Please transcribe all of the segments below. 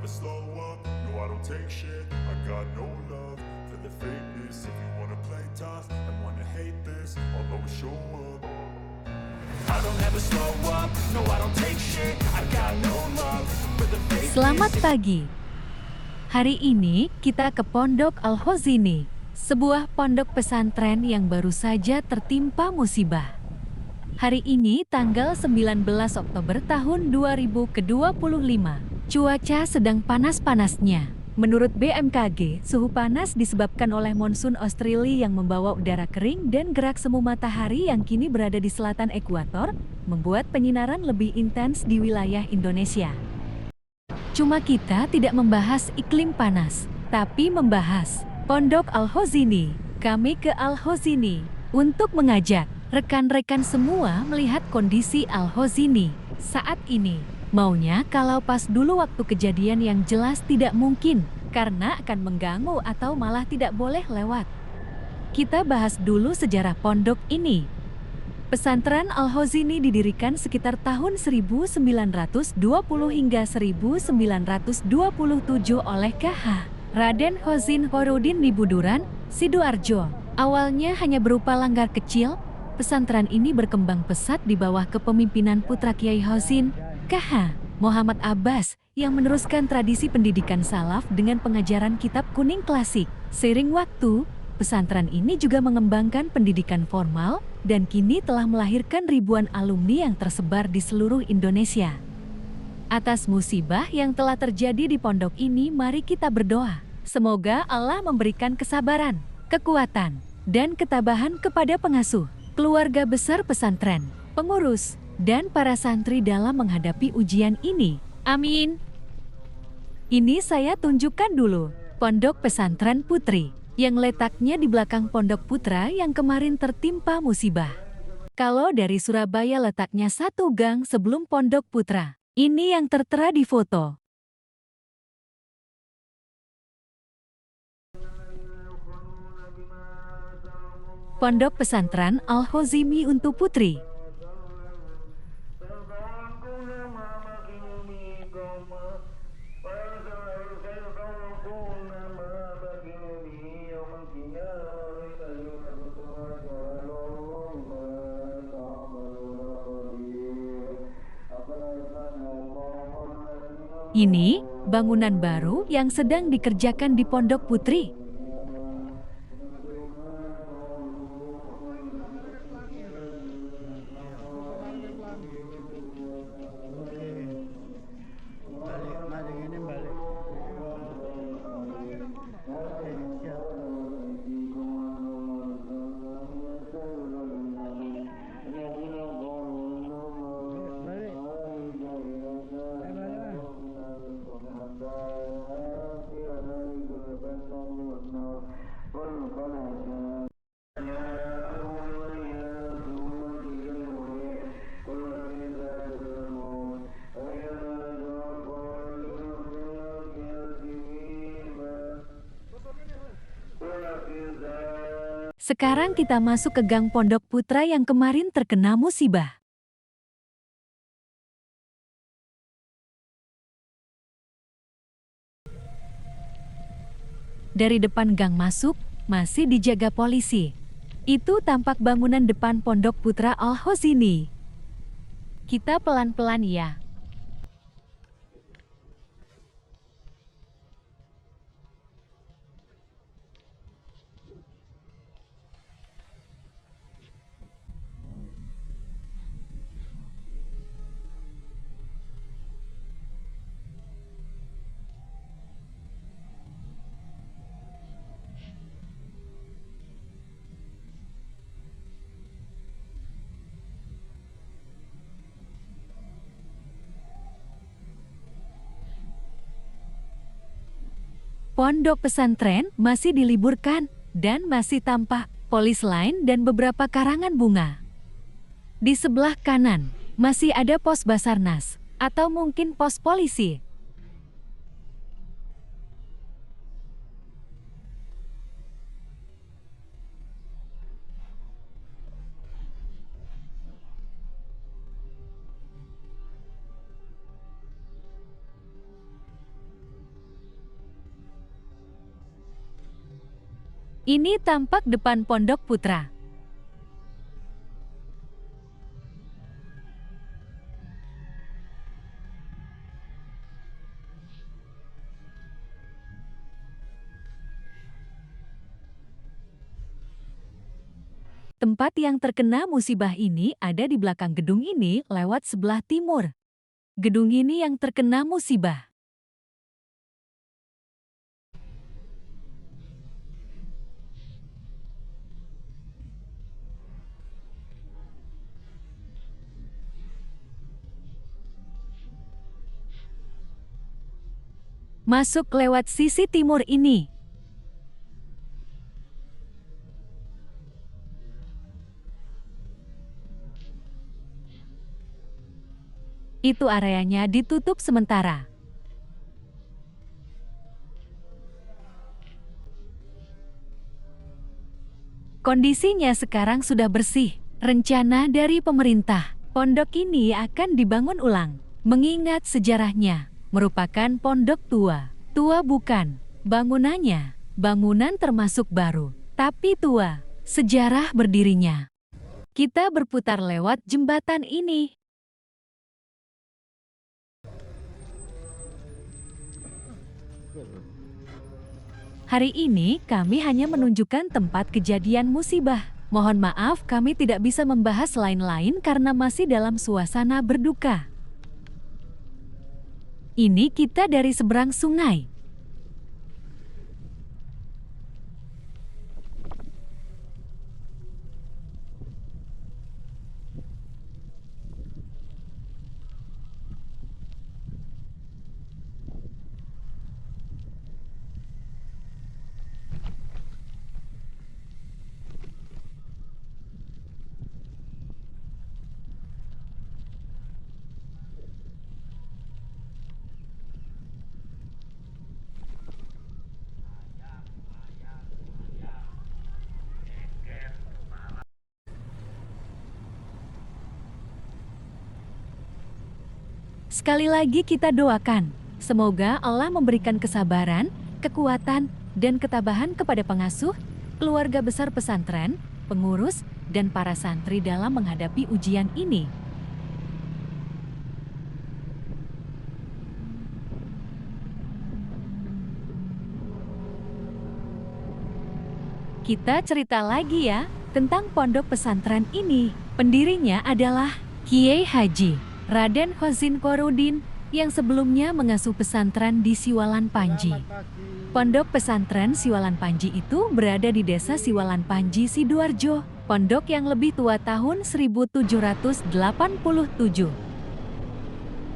slow up, no I don't take shit. I got no love for the fakeness. If you wanna play tough and wanna hate this, I'll always show up. I don't ever slow up, no I don't take shit. I got no love for the fakeness. Selamat pagi. Hari ini kita ke Pondok Al-Khozini, sebuah pondok pesantren yang baru saja tertimpa musibah. Hari ini tanggal 19 Oktober tahun 2025. Cuaca sedang panas-panasnya. Menurut BMKG, suhu panas disebabkan oleh monsun Australia yang membawa udara kering dan gerak semu matahari yang kini berada di selatan ekuator, membuat penyinaran lebih intens di wilayah Indonesia. Cuma kita tidak membahas iklim panas, tapi membahas Pondok Al-Khozini. Kami ke Al-Khozini untuk mengajak rekan-rekan semua melihat kondisi Al-Khozini saat ini. Maunya kalau pas dulu waktu kejadian yang jelas tidak mungkin, karena akan mengganggu atau malah tidak boleh lewat. Kita bahas dulu sejarah pondok ini. Pesantren Al-Khozini didirikan sekitar tahun 1920 hingga 1927 oleh KH Raden Khozin Khorudin di Buduran, Sidoarjo. Awalnya hanya berupa langgar kecil, pesantren ini berkembang pesat di bawah kepemimpinan putra Kiai Khozin, KH Muhammad Abbas, yang meneruskan tradisi pendidikan salaf dengan pengajaran kitab kuning klasik. Seiring waktu, pesantren ini juga mengembangkan pendidikan formal dan kini telah melahirkan ribuan alumni yang tersebar di seluruh Indonesia. Atas musibah yang telah terjadi di pondok ini, mari kita berdoa. Semoga Allah memberikan kesabaran, kekuatan, dan ketabahan kepada pengasuh, keluarga besar pesantren, pengurus, dan para santri dalam menghadapi ujian ini. Amin. Ini saya tunjukkan dulu, Pondok Pesantren Putri, yang letaknya di belakang Pondok Putra yang kemarin tertimpa musibah. Kalau dari Surabaya letaknya satu gang sebelum Pondok Putra. Ini yang tertera di foto. Pondok Pesantren Al-Khozini untuk Putri. Ini bangunan baru yang sedang dikerjakan di Pondok Putri. Sekarang kita masuk ke gang Pondok Putra yang kemarin terkena musibah. Dari depan gang masuk, masih dijaga polisi. Itu tampak bangunan depan Pondok Putra Al-Khozini. Kita pelan-pelan ya. Pondok pesantren masih diliburkan dan masih tampak polis lain dan beberapa karangan bunga. Di sebelah kanan masih ada pos Basarnas atau mungkin pos polisi. Ini tampak depan Pondok Putra. Tempat yang terkena musibah ini ada di belakang gedung ini lewat sebelah timur. Gedung ini yang terkena musibah. Masuk lewat sisi timur ini. Itu areanya ditutup sementara. Kondisinya sekarang sudah bersih. Rencana dari pemerintah, pondok ini akan dibangun ulang. Mengingat sejarahnya, merupakan pondok tua. Tua bukan bangunannya, bangunan termasuk baru, tapi tua. Sejarah berdirinya. Kita berputar lewat jembatan ini. Hari ini kami hanya menunjukkan tempat kejadian musibah. Mohon maaf kami tidak bisa membahas lain-lain karena masih dalam suasana berduka. Ini kita dari seberang sungai. Sekali lagi kita doakan, semoga Allah memberikan kesabaran, kekuatan, dan ketabahan kepada pengasuh, keluarga besar pesantren, pengurus, dan para santri dalam menghadapi ujian ini. Kita cerita lagi ya tentang pondok pesantren ini. Pendirinya adalah Kiai Haji Raden Hozin Korudin yang sebelumnya mengasuh pesantren di Siwalan Panji. Pondok pesantren Siwalan Panji itu berada di desa Siwalan Panji, Sidoarjo. Pondok yang lebih tua tahun 1787.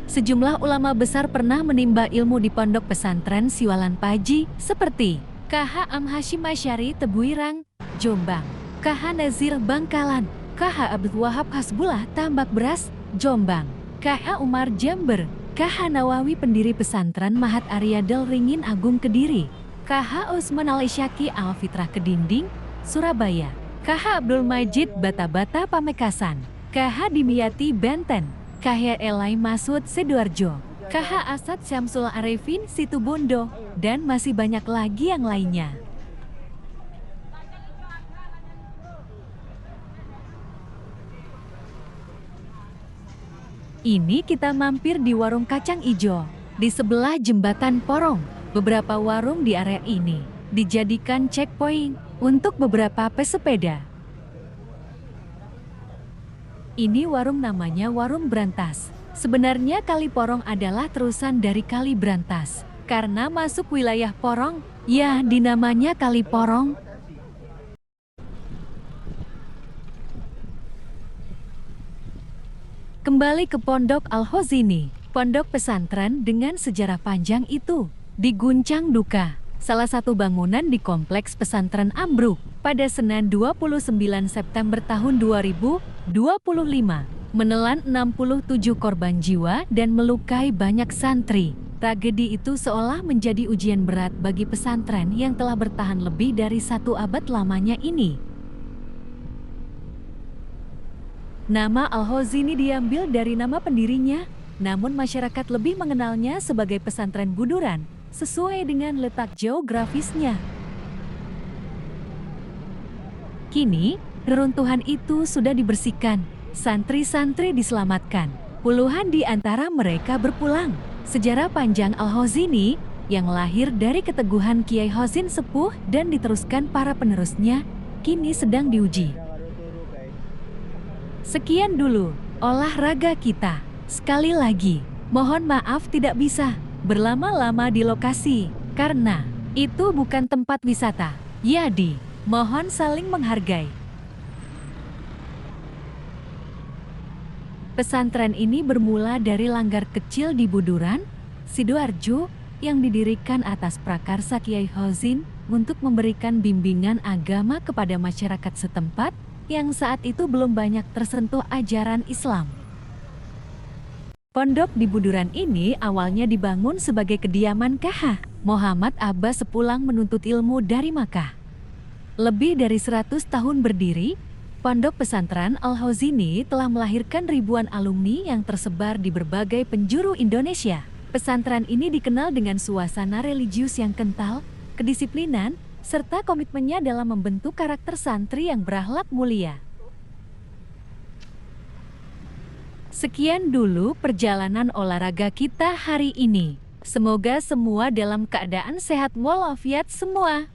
Sejumlah ulama besar pernah menimba ilmu di pondok pesantren Siwalan Panji seperti KH Am Hashim Asyari Tebuirang, Jombang, KH Nazir Bangkalan, KH Abdul Wahab Hasbullah Tambak Beras, Jombang, KH Umar Jember, KH Nawawi pendiri pesantren Mahat Arya Del Ringin Agung Kediri, KH Usman Al-Isyaki Al-Fitrah Kedinding, Surabaya, KH Abdul Majid Bata-Bata Pamekasan, KH Dimyati Benten, KH Elai Masud Sidoarjo, KH Asad Syamsul Arifin Situbondo, dan masih banyak lagi yang lainnya. Ini kita mampir di warung kacang ijo. Di sebelah jembatan Porong, beberapa warung di area ini dijadikan checkpoint untuk beberapa pesepeda. Ini warung namanya Warung Brantas. Sebenarnya Kali Porong adalah terusan dari Kali Brantas. Karena masuk wilayah Porong, ya dinamanya Kali Porong. Kembali ke Pondok Al-Hozini, pondok pesantren dengan sejarah panjang itu diguncang duka. Salah satu bangunan di kompleks pesantren ambruk pada Senin 29 September tahun 2025, menelan 67 korban jiwa dan melukai banyak santri. Tragedi itu seolah menjadi ujian berat bagi pesantren yang telah bertahan lebih dari 1 abad lamanya ini. Nama Al-Hozini diambil dari nama pendirinya, namun masyarakat lebih mengenalnya sebagai pesantren Buduran, sesuai dengan letak geografisnya. Kini, reruntuhan itu sudah dibersihkan, santri-santri diselamatkan. Puluhan di antara mereka berpulang. Sejarah panjang Al-Hozini yang lahir dari keteguhan Kiai Hozin Sepuh dan diteruskan para penerusnya, kini sedang diuji. Sekian dulu olahraga kita. Sekali lagi, mohon maaf tidak bisa berlama-lama di lokasi, karena itu bukan tempat wisata. Jadi, mohon saling menghargai. Pesantren ini bermula dari langgar kecil di Buduran, Sidoarjo, yang didirikan atas prakarsa Kiai Hozin untuk memberikan bimbingan agama kepada masyarakat setempat yang saat itu belum banyak tersentuh ajaran Islam. Pondok di Buduran ini awalnya dibangun sebagai kediaman KH Muhammad Abbas sepulang menuntut ilmu dari Makkah. Lebih dari 100 tahun berdiri, Pondok Pesantren Al-Hozini telah melahirkan ribuan alumni yang tersebar di berbagai penjuru Indonesia. Pesantren ini dikenal dengan suasana religius yang kental, kedisiplinan, serta komitmennya dalam membentuk karakter santri yang berakhlak mulia. Sekian dulu perjalanan olahraga kita hari ini. Semoga semua dalam keadaan sehat walafiat semua.